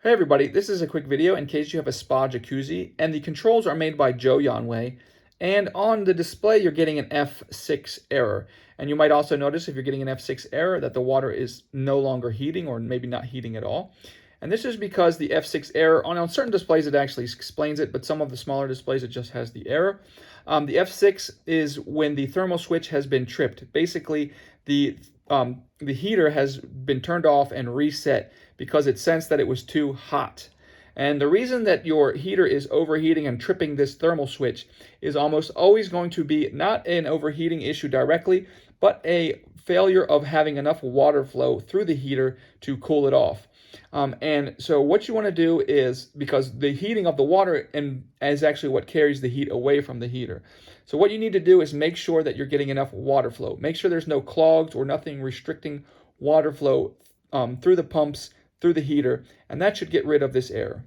Hey everybody, this is a quick video in case you have a spa jacuzzi, and the controls are made by Joyonway, and on the display you're getting an F6 error. And you might also notice if you're getting an F6 error that the water is no longer heating or maybe not heating at all. And this is because the F6 error, on certain displays it actually explains it, but some of the smaller displays it just has the error. The F6 is when the thermal switch has been tripped. Basically, the heater has been turned off and reset because it sensed that it was too hot. And the reason that your heater is overheating and tripping this thermal switch is almost always going to be not an overheating issue directly, but a failure of having enough water flow through the heater to cool it off. And so what you want to do is, because the heating of the water is actually what carries the heat away from the heater. So what you need to do is make sure that you're getting enough water flow. Make sure there's no clogs or nothing restricting water flow through the pumps, through the heater, and that should get rid of this error.